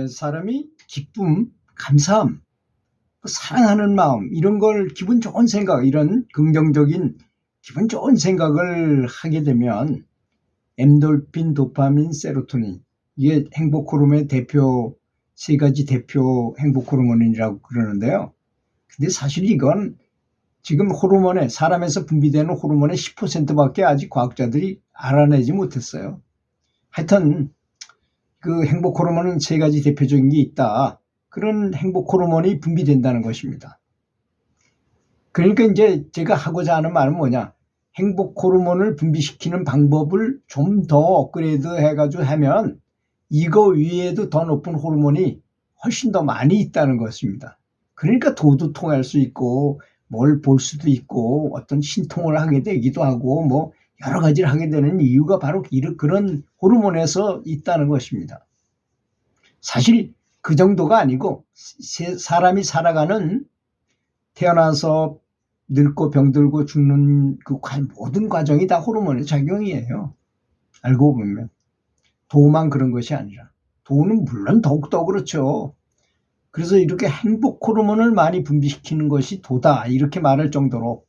사람이 기쁨, 감사함, 사랑하는 마음 이런 걸 기분 좋은 생각 이런 긍정적인 기분 좋은 생각을 하게 되면 엔돌핀, 도파민, 세로토닌 이게 행복 호르몬의 대표 세 가지 대표 행복 호르몬이라고 그러는데요. 근데 사실 이건 지금 호르몬에 사람에서 분비되는 호르몬의 10%밖에 아직 과학자들이 알아내지 못했어요. 하여튼 그 행복 호르몬은 세 가지 대표적인 게 있다. 그런 행복 호르몬이 분비된다는 것입니다. 그러니까 이제 제가 하고자 하는 말은 뭐냐. 행복 호르몬을 분비시키는 방법을 좀 더 업그레이드 해가지고 하면 이거 위에도 더 높은 호르몬이 훨씬 더 많이 있다는 것입니다. 그러니까 도도 통할 수 있고 뭘 볼 수도 있고 어떤 신통을 하게 되기도 하고 뭐 여러 가지를 하게 되는 이유가 바로 그런 호르몬에서 있다는 것입니다. 사실 그 정도가 아니고 사람이 살아가는 태어나서 늙고 병들고 죽는 그 모든 과정이 다 호르몬의 작용이에요. 알고 보면 도만 그런 것이 아니라 도는 물론 더욱더 그렇죠. 그래서 이렇게 행복 호르몬을 많이 분비시키는 것이 도다 이렇게 말할 정도로.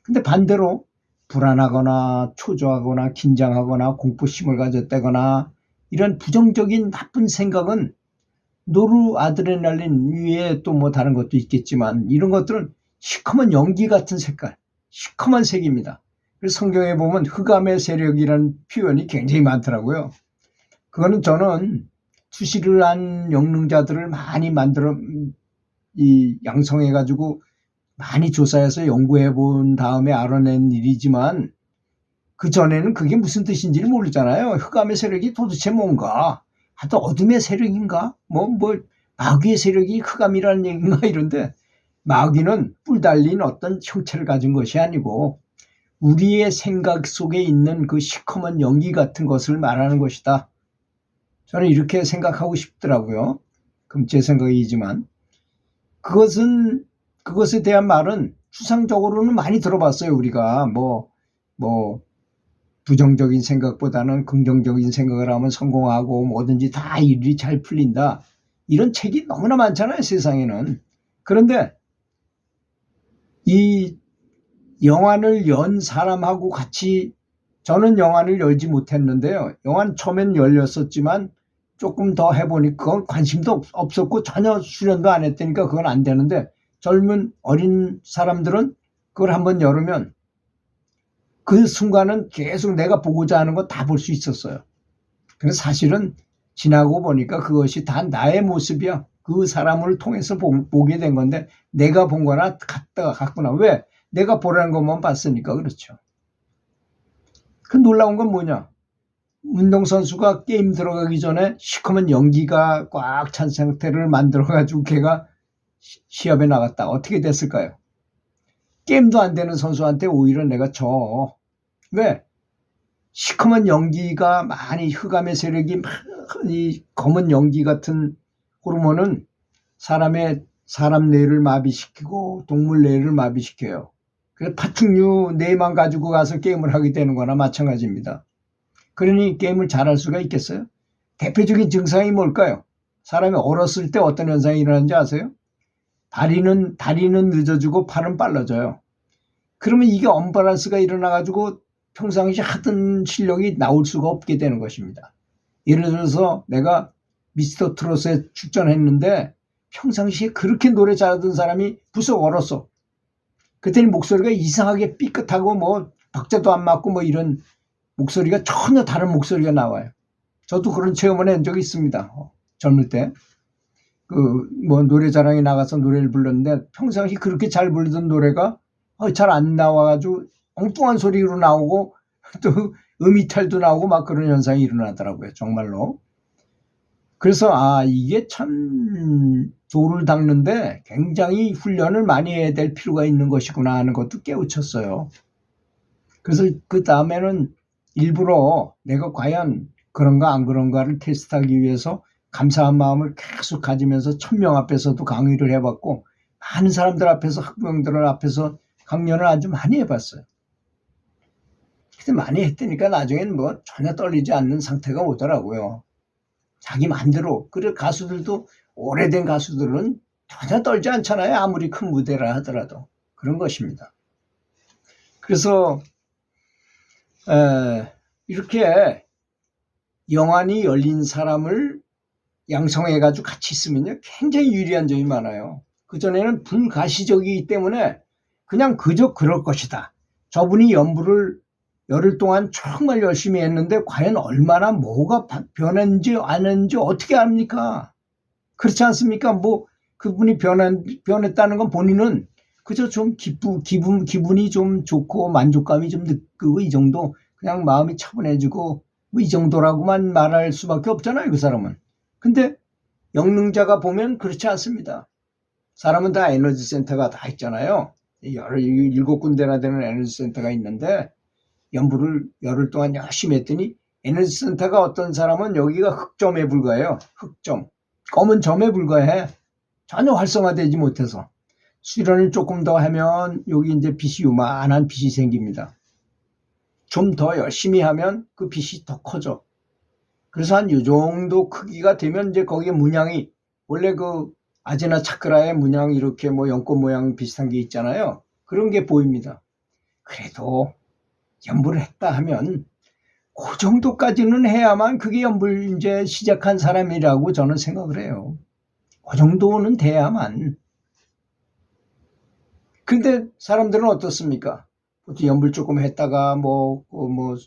근데 반대로 불안하거나 초조하거나 긴장하거나 공포심을 가졌다거나 이런 부정적인 나쁜 생각은 노르아드레날린 위에 또 뭐 다른 것도 있겠지만 이런 것들은 시커먼 연기 같은 색깔, 시커먼 색입니다. 그래서 성경에 보면 흑암의 세력이라는 표현이 굉장히 많더라고요. 그거는 저는 수시를 한 영능자들을 많이 양성해가지고 많이 조사해서 연구해 본 다음에 알아낸 일이지만 그 전에는 그게 무슨 뜻인지를 모르잖아요. 흑암의 세력이 도대체 뭔가? 하여튼 어둠의 세력인가? 마귀의 세력이 흑암이라는 얘기인가 이런데 마귀는 뿔 달린 어떤 형체를 가진 것이 아니고 우리의 생각 속에 있는 그 시커먼 연기 같은 것을 말하는 것이다. 저는 이렇게 생각하고 싶더라고요. 그럼 제 생각이지만 그것에 대한 말은 추상적으로는 많이 들어봤어요. 우리가 부정적인 생각보다는 긍정적인 생각을 하면 성공하고 뭐든지 다 일이 잘 풀린다. 이런 책이 너무나 많잖아요. 세상에는. 그런데 이 영안을 연 사람하고 같이 저는 영안을 열지 못했는데요. 영안 처음엔 열렸었지만 조금 더 해보니까 그건 관심도 없었고 전혀 수련도 안 했다니까 그건 안 되는데 젊은 어린 사람들은 그걸 한번 열으면 그 순간은 계속 내가 보고자 하는 거 다 볼 수 있었어요. 그래서 사실은 지나고 보니까 그것이 다 나의 모습이야. 그 사람을 통해서 보게 된 건데 내가 본 거나 같구나. 왜? 내가 보라는 것만 봤으니까 그렇죠. 그 놀라운 건 뭐냐? 운동선수가 게임 들어가기 전에 시커먼 연기가 꽉 찬 상태를 만들어가지고 걔가 시합에 나갔다. 어떻게 됐을까요? 게임도 안 되는 선수한테 오히려 내가 져. 왜? 시커먼 연기가 많이 흑암의 세력이 많이 검은 연기 같은 호르몬은 사람 뇌를 마비시키고 동물 뇌를 마비시켜요. 그래서 파충류 뇌만 가지고 가서 게임을 하게 되는 거나 마찬가지입니다. 그러니 게임을 잘할 수가 있겠어요? 대표적인 증상이 뭘까요? 사람이 어렸을 때 어떤 현상이 일어나는지 아세요? 다리는 늦어지고 팔은 빨라져요. 그러면 이게 언밸런스가 일어나가지고 평상시 하던 실력이 나올 수가 없게 되는 것입니다. 예를 들어서 내가 미스터 트롯에 출전했는데 평상시에 그렇게 노래 잘하던 사람이 부쩍 얼었어. 그때는 목소리가 이상하게 삐끗하고 박자도 안 맞고 이런 목소리가 전혀 다른 목소리가 나와요. 저도 그런 체험을 한 적이 있습니다. 젊을 때. 노래자랑에 나가서 노래를 불렀는데 평상시 그렇게 잘 부르던 노래가 잘 안 나와가지고 엉뚱한 소리로 나오고 또 음이탈도 나오고 막 그런 현상이 일어나더라고요. 정말로. 그래서 이게 참 도를 닦는데 굉장히 훈련을 많이 해야 될 필요가 있는 것이구나 하는 것도 깨우쳤어요. 그래서 그 다음에는 일부러 내가 과연 그런가 안 그런가를 테스트하기 위해서 감사한 마음을 계속 가지면서 1000명 앞에서도 강의를 해봤고 많은 사람들 앞에서 학부형들 앞에서 강연을 아주 많이 해봤어요. 근데 많이 했다니까 나중에는 전혀 떨리지 않는 상태가 오더라고요. 자기 마음대로. 그래 가수들도 오래된 가수들은 전혀 떨지 않잖아요. 아무리 큰 무대라 하더라도. 그런 것입니다. 그래서 이렇게 영안이 열린 사람을 양성해가지고 같이 있으면요 굉장히 유리한 점이 많아요. 그전에는 불가시적이기 때문에 그냥 그저 그럴 것이다. 저분이 연부를 열흘 동안 정말 열심히 했는데 과연 얼마나 뭐가 변했는지 안 했는지 어떻게 압니까? 그렇지 않습니까? 뭐 그분이 변했다는 건 본인은 그저 좀 기분이 좀 좋고 만족감이 좀 느끼고 이 정도, 그냥 마음이 차분해지고 뭐 이 정도라고만 말할 수밖에 없잖아요, 그 사람은. 근데 영능자가 보면 그렇지 않습니다. 사람은 다 에너지 센터가 다 있잖아요. 17군데나 되는 에너지 센터가 있는데 연부를 열흘 동안 열심히 했더니 에너지 센터가 어떤 사람은 여기가 흑점에 불과해요. 흑점. 검은 점에 불과해. 전혀 활성화되지 못해서. 수련을 조금 더 하면 여기 이제 빛이 요만한 빛이 생깁니다. 좀 더 열심히 하면 그 빛이 더 커져. 그래서 한 요 정도 크기가 되면 이제 거기에 문양이, 원래 그 아제나 차크라의 문양 이렇게 뭐 연꽃 모양 비슷한 게 있잖아요. 그런 게 보입니다. 그래도 연부를 했다 하면 그 정도까지는 해야만 그게 연부를 이제 시작한 사람이라고 저는 생각을 해요. 그 정도는 돼야만. 근데 사람들은 어떻습니까? 보통 연불 조금 했다가 뭐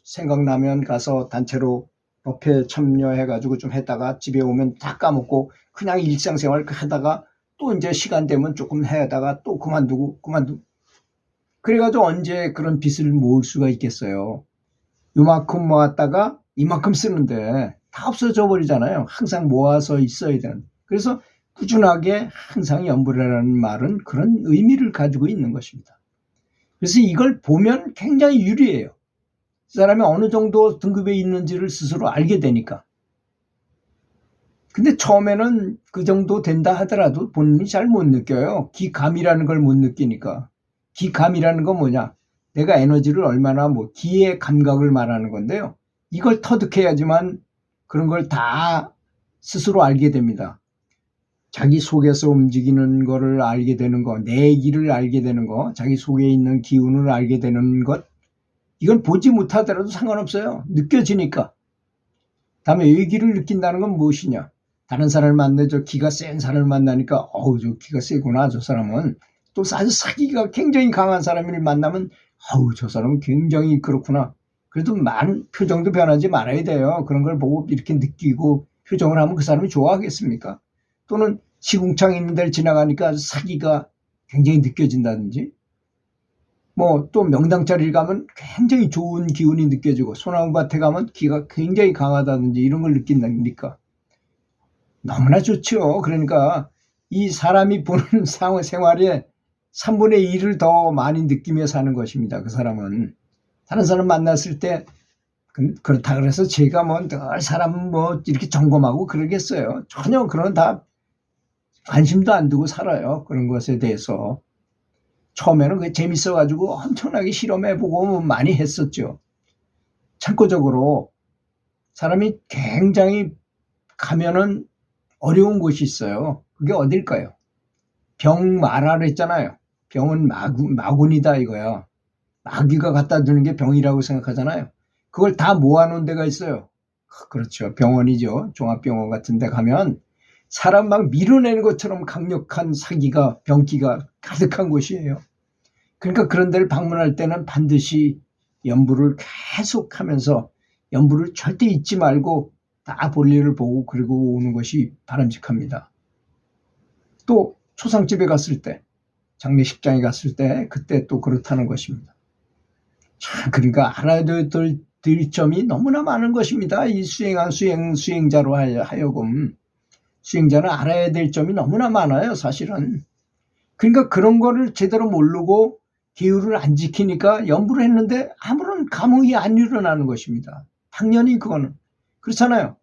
생각나면 가서 단체로 법회 참여해가지고 좀 했다가 집에 오면 다 까먹고 그냥 일상생활 하다가 또 이제 시간 되면 조금 하다가 또 그만두고. 그래가지고 언제 그런 빚을 모을 수가 있겠어요. 요만큼 모았다가 이만큼 쓰는데 다 없어져 버리잖아요. 항상 모아서 있어야 되는. 그래서 꾸준하게 항상 연불이라는 말은 그런 의미를 가지고 있는 것입니다. 그래서 이걸 보면 굉장히 유리해요. 사람이 어느 정도 등급에 있는지를 스스로 알게 되니까. 근데 처음에는 그 정도 된다 하더라도 본인이 잘 못 느껴요. 기감이라는 걸 못 느끼니까. 기감이라는 건 뭐냐? 내가 에너지를 얼마나 기의 감각을 말하는 건데요. 이걸 터득해야지만 그런 걸 다 스스로 알게 됩니다. 자기 속에서 움직이는 거를 알게 되는 거, 내 길을 알게 되는 거, 자기 속에 있는 기운을 알게 되는 것, 이건 보지 못하더라도 상관없어요. 느껴지니까. 다음에 의기를 느낀다는 건 무엇이냐? 다른 사람을 만나, 저 기가 센 사람을 만나니까 어우 저 기가 세구나 저 사람은. 또 아주 사기가 굉장히 강한 사람을 만나면 어우 저 사람은 굉장히 그렇구나. 그래도 많은 표정도 변하지 말아야 돼요. 그런 걸 보고 이렇게 느끼고 표정을 하면 그 사람이 좋아하겠습니까? 또는 시궁창 있는 데를 지나가니까 사기가 굉장히 느껴진다든지, 또 명당자리를 가면 굉장히 좋은 기운이 느껴지고 소나무밭에 가면 기가 굉장히 강하다든지 이런 걸 느낀다니까 너무나 좋죠. 그러니까 이 사람이 보는 생활에 3분의 1을 더 많이 느끼며 사는 것입니다. 그 사람은. 다른 사람 만났을 때 그렇다 그래서 제가 늘 사람 이렇게 점검하고 그러겠어요. 전혀 그런 다 관심도 안 두고 살아요. 그런 것에 대해서. 처음에는 그게 재밌어가지고 엄청나게 실험해보고 많이 했었죠. 참고적으로 사람이 굉장히 가면은 어려운 곳이 있어요. 그게 어딜까요? 병마라를 했잖아요. 병은 마군이다 이거야. 마귀가 갖다 주는 게 병이라고 생각하잖아요. 그걸 다 모아놓은 데가 있어요. 그렇죠. 병원이죠. 종합병원 같은 데 가면 사람 막 밀어내는 것처럼 강력한 사기가, 병기가 가득한 곳이에요. 그러니까 그런 데를 방문할 때는 반드시 연부를 계속 하면서 연부를 절대 잊지 말고 다 볼일을 보고 그리고 오는 것이 바람직합니다. 또 초상집에 갔을 때, 장례식장에 갔을 때 그때 또 그렇다는 것입니다. 참, 그러니까 알아야 될 점이 너무나 많은 것입니다. 이 수행자로 하여금. 수행자는 알아야 될 점이 너무나 많아요, 사실은. 그러니까 그런 거를 제대로 모르고 기율을 안 지키니까 연부를 했는데 아무런 감흥이 안 일어나는 것입니다. 당연히 그거는. 그렇잖아요.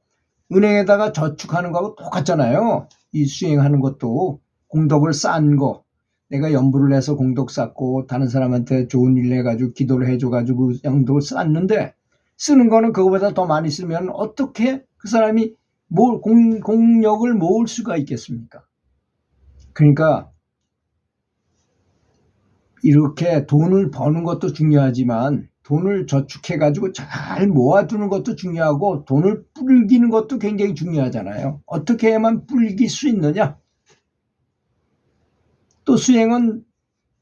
은행에다가 저축하는 거하고 똑같잖아요. 이 수행하는 것도 공덕을 쌓은 거. 내가 연부를 해서 공덕 쌓고 다른 사람한테 좋은 일 해가지고 기도를 해줘가지고 영덕을 쌓았는데 쓰는 거는 그거보다 더 많이 쓰면 어떻게 그 사람이 공력을 모을 수가 있겠습니까? 그러니까 이렇게 돈을 버는 것도 중요하지만 돈을 저축해가지고 잘 모아두는 것도 중요하고 돈을 불기는 것도 굉장히 중요하잖아요. 어떻게 해야만 불길 수 있느냐? 또 수행은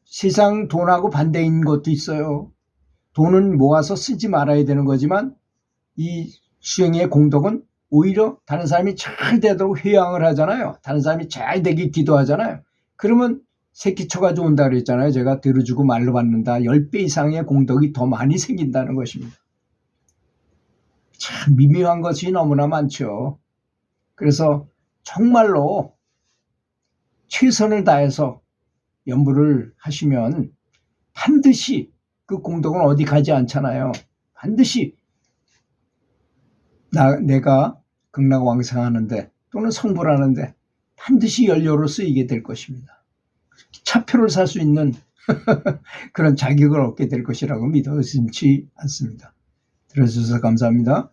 세상 돈하고 반대인 것도 있어요. 돈은 모아서 쓰지 말아야 되는 거지만 이 수행의 공덕은 오히려 다른 사람이 잘 되도록 회양을 하잖아요. 다른 사람이 잘 되게 기도하잖아요. 그러면 새끼쳐가 온다 그랬잖아요. 제가 들어주고 말로 받는다. 10배 이상의 공덕이 더 많이 생긴다는 것입니다. 참 미묘한 것이 너무나 많죠. 그래서 정말로 최선을 다해서 연부를 하시면 반드시 그 공덕은 어디 가지 않잖아요. 반드시 내가 극락왕생하는데 또는 성불하는데 반드시 연료로 쓰이게 될 것입니다. 차표를 살 수 있는 그런 자격을 얻게 될 것이라고 믿어 의심치 않습니다. 들어주셔서 감사합니다.